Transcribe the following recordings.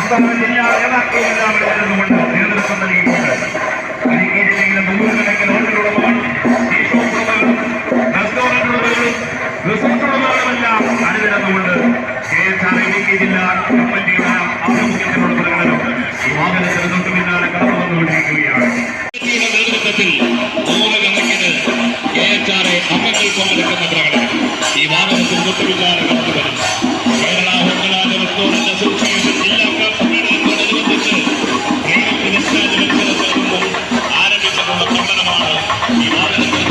സംസ്ഥാന ജില്ലാ നേതാക്കളെല്ലാം ചേർന്നുകൊണ്ട് നേതൃത്വം നൽകിയിട്ടുണ്ട്. ഇടുക്കി ജില്ലയിലെ നൂറുകണക്കിന് ഹോട്ടലുടമകളും റെസ്റ്റോറന്റുകളുമെല്ലാം അണിനിരന്നുകൊണ്ട് ഇടുക്കി ജില്ലാ കമ്മിറ്റിയുടെ ആഭിമുഖ്യത്തിലുള്ള പ്രകടനം ഈ വാഹനത്തിന് തൊട്ടു പിന്നാലെ കടന്നു വന്നുകൊണ്ടിരിക്കുകയാണ്. നേതൃത്വത്തിൽ നൂറുകണക്കിന് അംഗങ്ങൾ പങ്കെടുക്കുന്ന പ്രകടനം ഈ വാഹനത്തിന് തൊട്ടു പിന്നാലെ കടന്നു വരുന്നു. Kerala hotel and restaurant association ജില്ലാ സമ്മേളനത്തോടനുബന്ധിച്ച് ആരംഭിച്ചിട്ടുള്ള പ്രകടനമാണ് ഈ വാഹനത്തിന്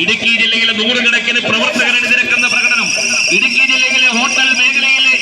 ഇടുക്കി ജില്ലയിലെ നൂറുകണക്കിന് പ്രവർത്തകർ അണിനിരക്കുന്ന പ്രകടനം ഇടുക്കി ജില്ലയിലെ ഹോട്ടൽ മേഖലയിലെ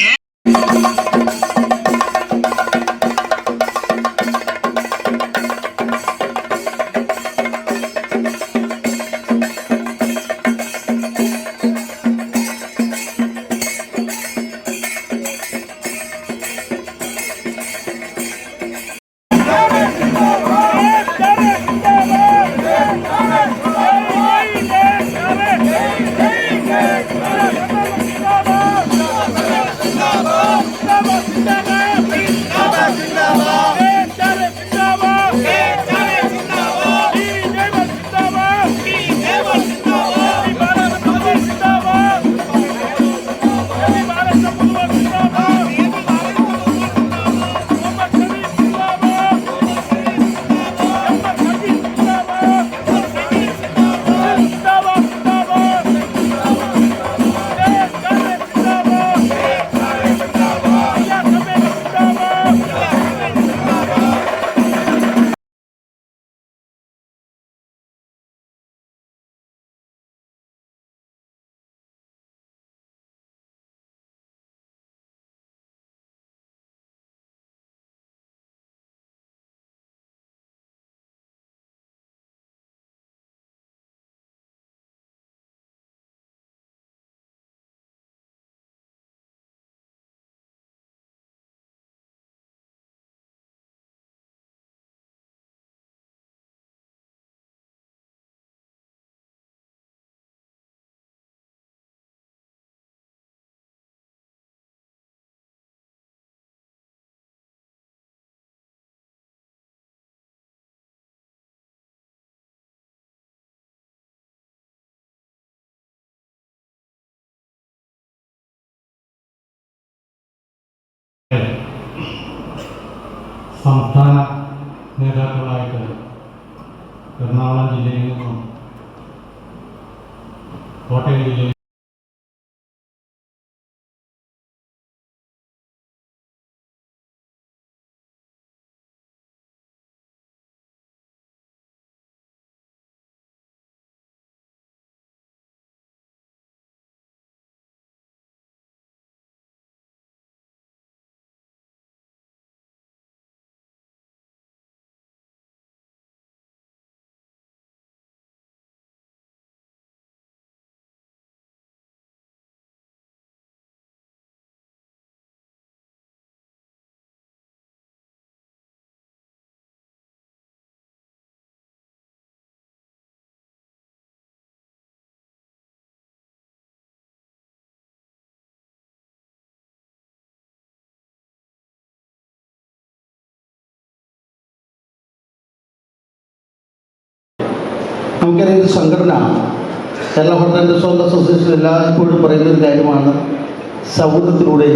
സംസ്ഥാന നേതാക്കളായിട്ട് എറണാകുളം ജില്ലയിൽ നിന്നും കോട്ടയം ജില്ലയിൽ നമുക്കറിയാം, ഒരു സംഘടന Kerala hotel and restaurant association എല്ലായ്പ്പോഴും പറയുന്നൊരു കാര്യമാണ് സൗഹൃദത്തിലൂടെ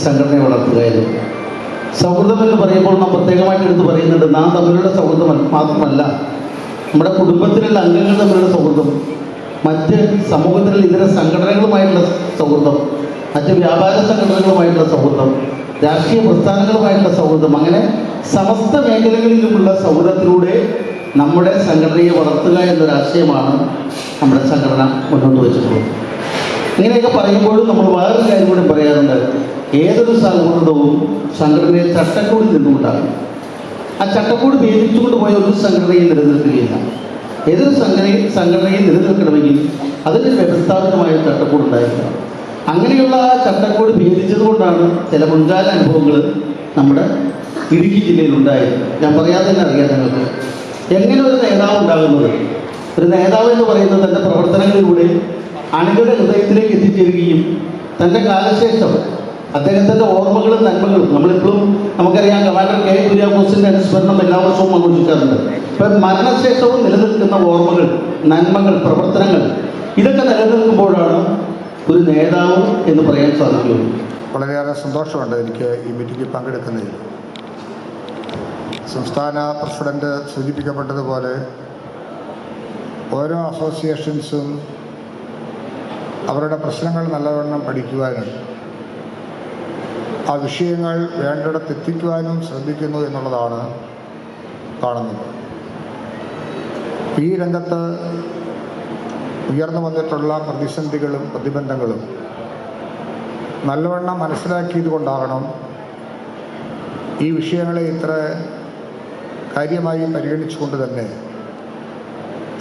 സംഘടനയെ വളർത്തുക എന്ന്. സൗഹൃദം എന്ന് പറയുമ്പോൾ നാം പ്രത്യേകമായിട്ട് എടുത്ത് പറയുന്നുണ്ട്, നാം തമ്മിലുള്ള സൗഹൃദം മാത്രമല്ല, നമ്മുടെ കുടുംബത്തിലുള്ള അംഗങ്ങൾ തമ്മിലുള്ള സൗഹൃദം, മറ്റ് സമൂഹത്തിലുള്ള ഇതര സംഘടനകളുമായിട്ടുള്ള സൗഹൃദം, മറ്റ് വ്യാപാര സംഘടനകളുമായിട്ടുള്ള സൗഹൃദം, രാഷ്ട്രീയ പ്രസ്ഥാനങ്ങളുമായിട്ടുള്ള സൗഹൃദം, അങ്ങനെ സമസ്ത മേഖലകളിലുമുള്ള സൗഹൃദത്തിലൂടെ നമ്മുടെ സംഘടനയെ വളർത്തുക എന്നൊരാശയമാണ് നമ്മുടെ സംഘടന മുന്നോട്ട് വെച്ചിട്ടുള്ളത്. ഇങ്ങനെയൊക്കെ പറയുമ്പോഴും നമ്മൾ വേറൊരു കാര്യം കൂടി പറയാറുണ്ട്. ഏതൊരു സൗഹൃദവും സംഘടനയെ ചട്ടക്കൂടിൽ നിന്നുകൊണ്ടാകും. ആ ചട്ടക്കൂട് ഭേദിച്ചുകൊണ്ട് പോയ ഒരു സംഘടനയെ നിലനിൽക്കുകയില്ല. ഏതൊരു സംഘടനയെ നിലനിൽക്കണമെങ്കിൽ അതിന് വ്യവസ്ഥാപിതമായ ചട്ടക്കൂട് ഉണ്ടായിരിക്കണം. അങ്ങനെയുള്ള ആ ചട്ടക്കൂട് ഭേദിച്ചതുകൊണ്ടാണ് ചില മുൻകാല അനുഭവങ്ങൾ നമ്മുടെ ഇടുക്കി ജില്ലയിലുണ്ടായത്. ഞാൻ പറയാതെ തന്നെ അറിയാം നിങ്ങൾക്ക് എങ്ങനെ ഒരു നേതാവ് ഉണ്ടാകുന്നത്. ഒരു നേതാവ് എന്ന് പറയുന്നത് തൻ്റെ പ്രവർത്തനങ്ങളിലൂടെ അണികളുടെ ഹൃദയത്തിലേക്ക് എത്തിച്ചേരുകയും തൻ്റെ കാലശേഷം അദ്ദേഹത്തിൻ്റെ ഓർമ്മകളും നന്മകളും, നമ്മളിപ്പോഴും നമുക്കറിയാം കമാൻഡർ കെ കുര്യാക്കോസിൻ്റെ അനുസ്മരണം എല്ലാ വർഷവും ആഘോഷിക്കാറുണ്ട്. ഇപ്പം മരണശേഷവും നിലനിൽക്കുന്ന ഓർമ്മകൾ, നന്മകൾ, പ്രവർത്തനങ്ങൾ ഇതൊക്കെ നിലനിൽക്കുമ്പോഴാണ് ഒരു നേതാവ് എന്ന് പറയാൻ സാധിക്കുകയുള്ളൂ. വളരെയേറെ സന്തോഷമുണ്ട് എനിക്ക് ഈ മീറ്റിംഗിൽ പങ്കെടുക്കുന്നതിൽ. സംസ്ഥാന പ്രസിഡന്റ് സൂചിപ്പിക്കപ്പെട്ടതുപോലെ ഓരോ അസോസിയേഷൻസും അവരുടെ പ്രശ്നങ്ങൾ നല്ലവണ്ണം പഠിക്കുവാനും ആ വിഷയങ്ങൾ വേണ്ടിടത്ത് എത്തിക്കുവാനും ശ്രദ്ധിക്കുന്നു എന്നുള്ളതാണ് കാണുന്നത്. ഈ രംഗത്ത് ഉയർന്നു വന്നിട്ടുള്ള പ്രതിസന്ധികളും പ്രതിബന്ധങ്ങളും നല്ലവണ്ണം മനസ്സിലാക്കിയത് കൊണ്ടാകണം ഈ വിഷയങ്ങളെ ഇത്ര കാര്യമായി പരിഗണിച്ചുകൊണ്ട് തന്നെ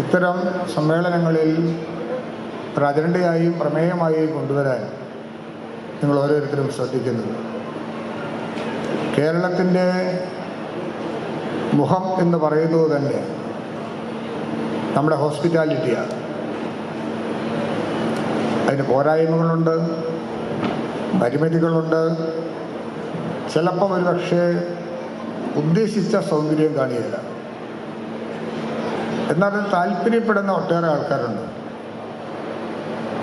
ഇത്തരം സമ്മേളനങ്ങളിൽ ഒരു അജണ്ടയായും പ്രമേയമായും കൊണ്ടുവരാൻ നിങ്ങൾ ഓരോരുത്തരും ശ്രദ്ധിക്കുന്നത്. കേരളത്തിൻ്റെ മുഖം എന്ന് പറയുന്നത് തന്നെ നമ്മുടെ ഹോസ്പിറ്റാലിറ്റിയാണ്. അതിന് പോരായ്മകളുണ്ട്, പരിമിതികളുണ്ട്, ചിലപ്പം ഒരുപക്ഷെ ഉദ്ദേശിച്ച സൗകര്യം കാണിയില്ല. എന്നാൽ അത് താല്പര്യപ്പെടുന്ന ഒട്ടേറെ ആൾക്കാരുണ്ട്.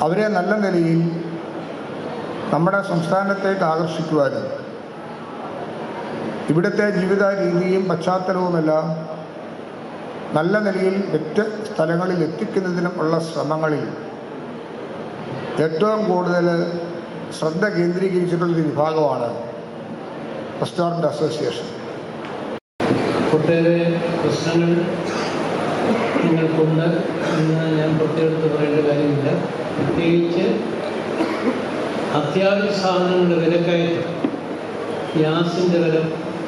അവരെ നല്ല നിലയിൽ നമ്മുടെ സംസ്ഥാനത്തേക്ക് ആകർഷിക്കുവാനും ഇവിടുത്തെ ജീവിത രീതിയും പശ്ചാത്തലവുമെല്ലാം നല്ല നിലയിൽ മറ്റ് സ്ഥലങ്ങളിൽ എത്തിക്കുന്നതിനും ഉള്ള ശ്രമങ്ങളിൽ ഏറ്റവും കൂടുതൽ ശ്രദ്ധ കേന്ദ്രീകരിച്ചിട്ടുള്ളൊരു വിഭാഗമാണ് റെസ്റ്റോറൻറ്റ് അസോസിയേഷൻ. ഒട്ടേറെ പ്രശ്നങ്ങൾ നിങ്ങൾക്കുണ്ട് എന്ന് ഞാൻ പ്രത്യേകിച്ച് പറയേണ്ട കാര്യമില്ല. പ്രത്യേകിച്ച് അത്യാവശ്യ സാധനങ്ങളുടെ വിലക്കയറ്റം, ഗ്യാസിൻ്റെ വില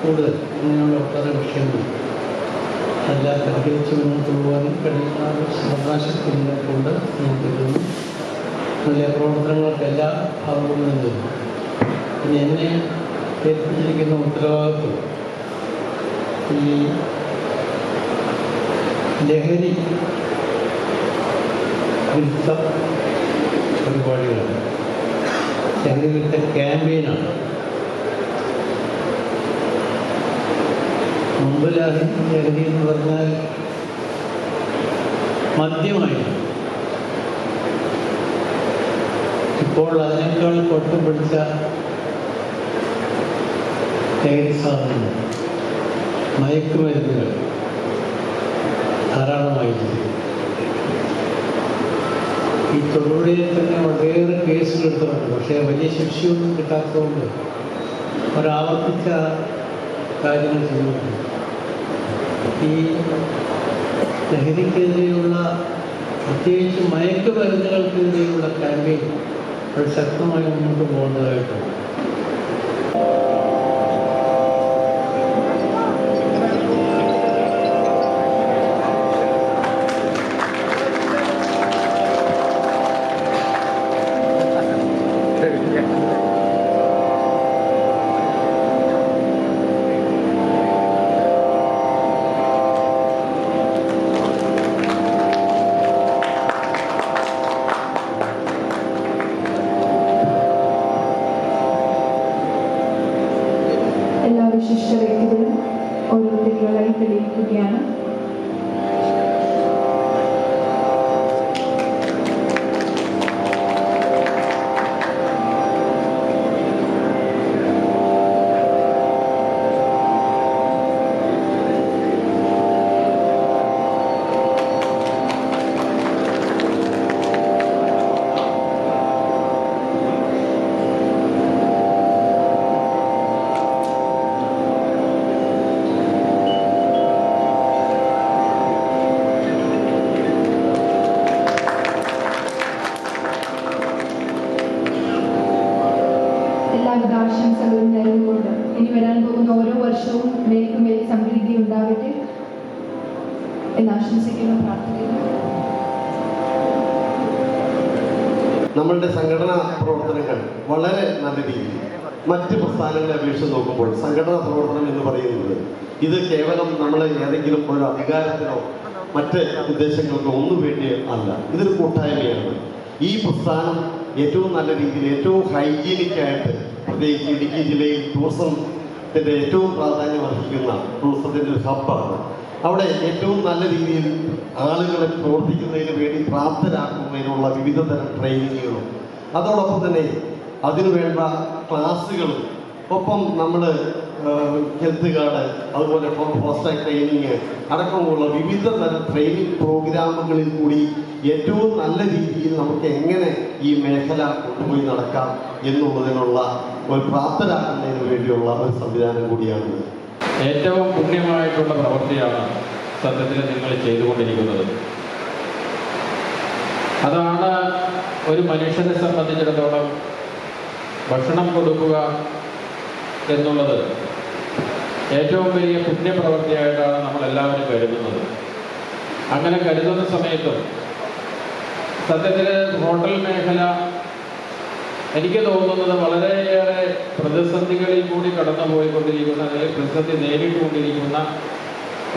കൂടുതൽ, അങ്ങനെയുള്ള ഒട്ടേറെ വിഷയങ്ങളുണ്ട്. അതെല്ലാം പരിഹരിച്ച് മുന്നോട്ട് പോകാൻ കഴിയുന്ന അവകാശത്തിൽ നിങ്ങൾക്കുണ്ട് ഞാൻ കരുതുന്നു. വലിയ പ്രവർത്തനങ്ങൾക്ക് എല്ലാ ഭാഗങ്ങളും നിന്നും പിന്നെ എന്നെ ഏൽപ്പിച്ചിരിക്കുന്ന ഉത്തരവാദിത്വം ഈ ലഹരി വിരുദ്ധ പരിപാടികളാണ്, ലഹരി വിരുദ്ധ ക്യാമ്പയിനാണ്. മുമ്പ് ലഹരി എന്ന് പറഞ്ഞാൽ മദ്യമായിരുന്നു. ഇപ്പോൾ അതിനേക്കാൾ കൊട്ടും പിടിച്ച ലഹരി സാധനങ്ങൾ, മയക്കുമരുന്നുകൾ ധാരാളമായിരുന്നു. ഈ തൊടുപുഴയിൽ തന്നെ വളരെയേറെ കേസുകൾ എടുത്തിട്ടുണ്ട്. പക്ഷേ വലിയ ശിക്ഷയൊന്നും കിട്ടാത്തതുകൊണ്ട് ഒരാവർത്തിച്ച കാര്യങ്ങൾ ചെയ്യുന്നുണ്ട്. ഈ ലഹരിക്കെതിരെയുള്ള, പ്രത്യേകിച്ച് മയക്കുമരുന്നുകൾക്കെതിരെയുള്ള ക്യാമ്പയിൻ അത് ശക്തമായി മുന്നോട്ട് പോകുന്നതായിട്ടുണ്ട്. എല്ലാ വിശിഷ്ട വ്യക്തികളും ഓരോരുത്തരുകളായി തെളിയിക്കുകയാണ്. എല്ലാവിധ ആശംസകളും നേർന്നുകൊണ്ട് ഇനി വരാൻ പോകുന്ന ഓരോ വർഷവും മേൽക്കും മേൽ സമൃദ്ധി ഉണ്ടാകട്ടെ എന്ന് ആശംസിക്കുന്നു, പ്രാർത്ഥിക്കുന്നു. നമ്മളുടെ സംഘടനാ പ്രവർത്തനങ്ങൾ വളരെ നല്ല രീതിയിൽ മറ്റ് പ്രസ്ഥാനങ്ങളെ അപേക്ഷിച്ച് നോക്കുമ്പോൾ സംഘടനാ പ്രവർത്തനം എന്ന് പറയുന്നത് ഇത് കേവലം നമ്മൾ ഏതെങ്കിലും ഒരു അധികാരത്തിനോ മറ്റ് ഉദ്ദേശങ്ങൾക്കോ ഒന്നും വേണ്ടി അല്ല. ഇതൊരു കൂട്ടായ്മയാണ്. ഈ പ്രസ്ഥാനം ഏറ്റവും നല്ല രീതിയിൽ ഏറ്റവും ഹൈജീനിക്കായിട്ട്, പ്രത്യേകിച്ച് ഇടുക്കി ജില്ലയിൽ ടൂറിസത്തിൻ്റെ ഏറ്റവും പ്രാധാന്യം അർഹിക്കുന്ന ടൂറിസത്തിൻ്റെ ഒരു ഹബ്ബാണ്. അവിടെ ഏറ്റവും നല്ല രീതിയിൽ ആളുകളെ പ്രവർത്തിക്കുന്നതിന് വേണ്ടി പ്രാപ്തരാക്കുന്നതിനുള്ള വിവിധ തരം ട്രെയിനിങ്ങുകളും അതോടൊപ്പം തന്നെ അതിനുവേണ്ട ക്ലാസ്സുകളും, ഒപ്പം നമ്മൾ ഹെൽത്ത് കാർഡ്, അതുപോലെ ഫോസ്റ്റാക് ട്രെയിനിങ് അടക്കമുള്ള വിവിധ തരം ട്രെയിനിങ് പ്രോഗ്രാമുകളിൽ കൂടി ഏറ്റവും നല്ല രീതിയിൽ നമുക്ക് എങ്ങനെ ഈ മേഖല കൊണ്ടുപോയി നടക്കാം എന്നുള്ളതിനുള്ള ഒരു പ്രാപ്തരാക്കുന്നതിന് വേണ്ടിയുള്ള ഒരു സംവിധാനം കൂടിയാണ്. ഏറ്റവും പുണ്യമായിട്ടുള്ള പ്രവൃത്തിയാണ് സത്യത്തിൽ നിങ്ങൾ ചെയ്തുകൊണ്ടിരിക്കുന്നത്. അതാണ് ഒരു മനുഷ്യനെ സംബന്ധിച്ചിടത്തോളം ഭക്ഷണം കൊടുക്കുക എന്നുള്ളത് ഏറ്റവും വലിയ പുണ്യപ്രവൃത്തിയായിട്ടാണ് നമ്മളെല്ലാവരും കരുതുന്നത്. അങ്ങനെ കരുതുന്ന സമയത്തും സത്യത്തിൽ ഹോട്ടൽ മേഖല എനിക്ക് തോന്നുന്നത് വളരെയേറെ പ്രതിസന്ധികളിൽ കൂടി കടന്നുപോയിക്കൊണ്ടിരിക്കുന്ന, അല്ലെങ്കിൽ പ്രതിസന്ധി നേരിട്ടുകൊണ്ടിരിക്കുന്ന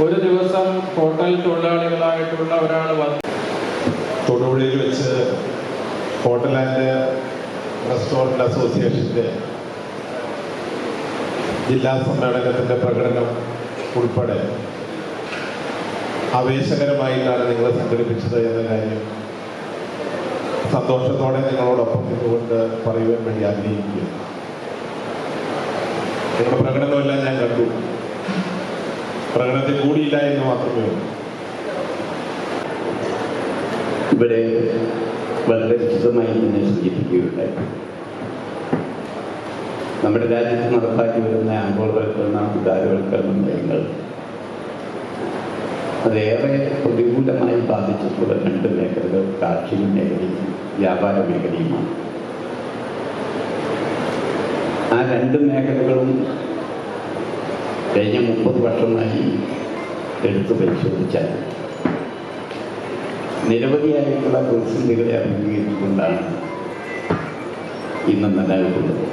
ഒരു ദിവസം ഹോട്ടൽ തൊഴിലാളികളായിട്ടുള്ള ഒരാൾ വന്ന് തൊടുപുഴയിൽ വെച്ച് ഹോട്ടൽ ആൻഡ് റെസ്റ്റോറൻറ്റ് അസോസിയേഷൻ്റെ ജില്ലാ സമ്മേളനത്തിൻ്റെ പ്രകടനം ഉൾപ്പെടെ ആവേശകരമായിട്ടാണ് നിങ്ങൾ സംഘടിപ്പിച്ചത് എന്ന കാര്യം സന്തോഷത്തോടെ നിങ്ങളോടൊപ്പം ഇതുകൊണ്ട് പറയുവാൻ വേണ്ടി ആഗ്രഹിക്കുക. നിങ്ങളുടെ പ്രകടനമെല്ലാം ഞാൻ കണ്ടു. പ്രകടനത്തിൽ കൂടിയില്ല എന്ന് മാത്രമേ ഉള്ളൂ. ഇവിടെ വളരെ വിശദമായി തന്നെ സൂചിപ്പിക്കുകയുണ്ടായി. നമ്മുടെ രാജ്യത്ത് നടപ്പാക്കി വരുന്ന ആഗോളവൽക്കരണ ഉദാരവൽക്കരണ നയങ്ങൾ അതേറെ പ്രതികൂലമായി ബാധിച്ചിട്ടുള്ള രണ്ട് മേഖലകൾ കാർഷിക മേഖലയും വ്യാപാര മേഖലയുമാണ്. ആ രണ്ട് മേഖലകളും കഴിഞ്ഞ 30 വർഷമായി എടുത്തു പരിശോധിച്ചാൽ നിരവധിയായിട്ടുള്ള പ്രതിസന്ധികളെ അഭിമുഖീകരിച്ചുകൊണ്ടാണ് ഇന്ന് നിലനിൽക്കുന്നത്.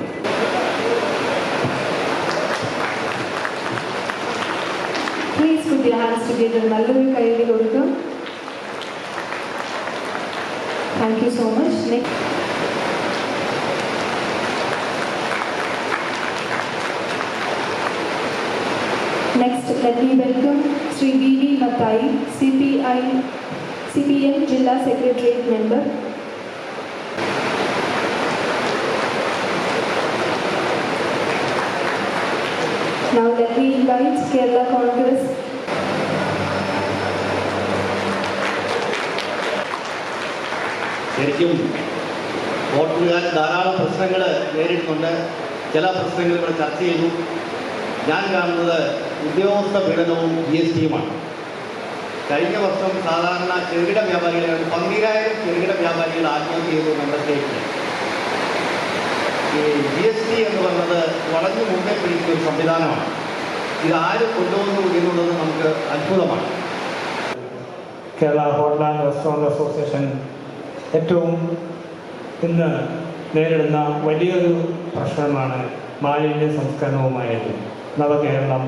Please put your hands together. നല്ലൊരു കൈയ്യടി കൊടുക്കും. Thank you so much. Next, let me welcome Sri V.V. Mathai, CPM Jilla Secretariat Member. Now let me invite Kerala Congress. ശരിക്കും വോട്ടുകാർ ധാരാളം പ്രശ്നങ്ങൾ നേരിടുന്നുണ്ട്. ചില പ്രശ്നങ്ങൾ ഇവിടെ ചർച്ച ചെയ്തു. ഞാൻ കാണുന്നത് ഉദ്യോഗസ്ഥ പീഡനവും GSTയുമാണ്. കഴിഞ്ഞ വർഷം സാധാരണ ചെറുകിട വ്യാപാരികളെ 12,000 ചെറുകിട വ്യാപാരികൾ ആത്മഹത്യ ചെയ്തു നമ്മുടെ സ്റ്റേറ്റിൽ. ഈ GST എന്ന് പറയുന്നത് വളഞ്ഞു മുന്നേ പിടിക്കുന്ന ഒരു സംവിധാനമാണ്. ഇത് ആര് കൊണ്ടുവന്നു എന്നുള്ളത് നമുക്ക് അത്ഭുതമാണ്. Kerala hotel and restaurant association ഏറ്റവും ഇന്ന് നേരിടുന്ന വലിയൊരു പ്രശ്നമാണ് മാലിന്യ സംസ്കരണവുമായത്. നവകേരളം,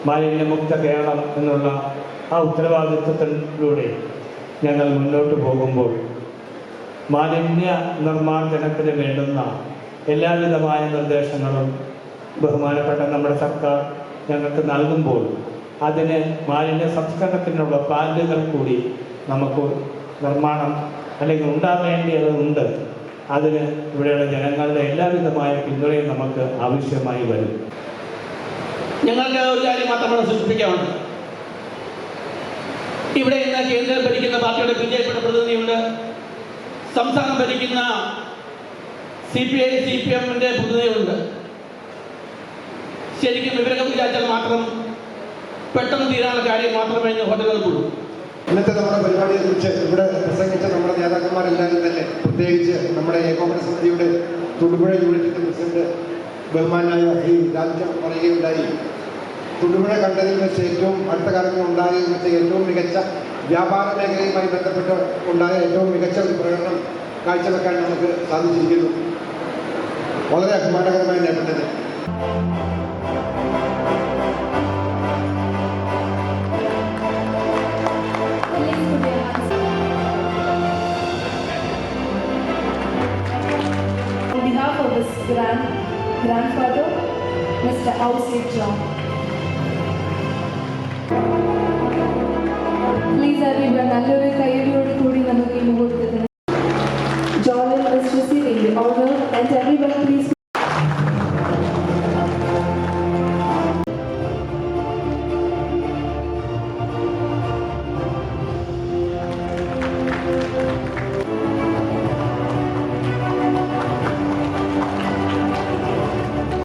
മാലിന്യമുക്ത കേരളം എന്നുള്ള ആ ഉത്തരവാദിത്വത്തിലൂടെ ഞങ്ങൾ മുന്നോട്ട് പോകുമ്പോൾ മാലിന്യ നിർമ്മാർജ്ജനത്തിന് വേണ്ടുന്ന എല്ലാവിധമായ നിർദ്ദേശങ്ങളും ബഹുമാനപ്പെട്ട നമ്മുടെ സർക്കാർ ഞങ്ങൾക്ക് നൽകുമ്പോൾ അതിന് മാലിന്യ സംസ്കരണത്തിനുള്ള പ്ലാന്റുകൾ കൂടി നമുക്ക് നിർമ്മാണം അല്ലെങ്കിൽ ഉണ്ടാവേണ്ടതുണ്ട്. അതിന് ഇവിടെയുള്ള ജനങ്ങളുടെ എല്ലാവിധമായ പിന്തുണയും നമുക്ക് ആവശ്യമായി വരും. ഞങ്ങൾക്ക് ഒരു കാര്യം മാത്രമാണ് സൂചിപ്പിക്കാറുണ്ട്. ഇവിടെ ഇന്ന് കേന്ദ്രം ഭരിക്കുന്ന പാർട്ടിയുടെ BJPയുടെ പ്രതിനിധിയുണ്ട്, സംസ്ഥാനം ഭരിക്കുന്ന CPI CPMന്റെ പ്രതിനിധിയുണ്ട്. ശരിക്കും ഇവരൊക്കെ വിചാരിച്ചാൽ മാത്രം പെട്ടെന്ന് തീരാനുള്ള കാര്യം മാത്രമേ ഇന്ന് ഹോട്ടലുകൾക്കുള്ളൂ. ഇന്നത്തെ നമ്മുടെ പരിപാടിയെക്കുറിച്ച് ഇവിടെ പ്രസംഗിച്ച നമ്മുടെ നേതാക്കന്മാരെല്ലാവരും തന്നെ, പ്രത്യേകിച്ച് നമ്മുടെ ഏകോപന സമിതിയുടെ തൊടുപുഴ യൂണിറ്റിൻ്റെ പ്രസിഡന്റ് ബഹുമാനായ ശ്രീ രാജ്യം പറയുകയുണ്ടായി. തൊടുപുഴ കണ്ടതിൽ വെച്ച് ഏറ്റവും അടുത്ത കാലങ്ങളിൽ ഉണ്ടായതിൽ വെച്ച് ഏറ്റവും മികച്ച വ്യാപാര മേഖലയുമായി ബന്ധപ്പെട്ട് ഉണ്ടായ ഏറ്റവും മികച്ച ഒരു പ്രകടനം കാഴ്ചവെക്കാൻ നമുക്ക് സാധിച്ചിരിക്കുന്നു. വളരെ അഭിമാനകരമായ നേട്ടം തന്നെ. On behalf of his grandfather, Mr. Ausit John. Please everyone, നല്ലൊരു കൈയ്യടി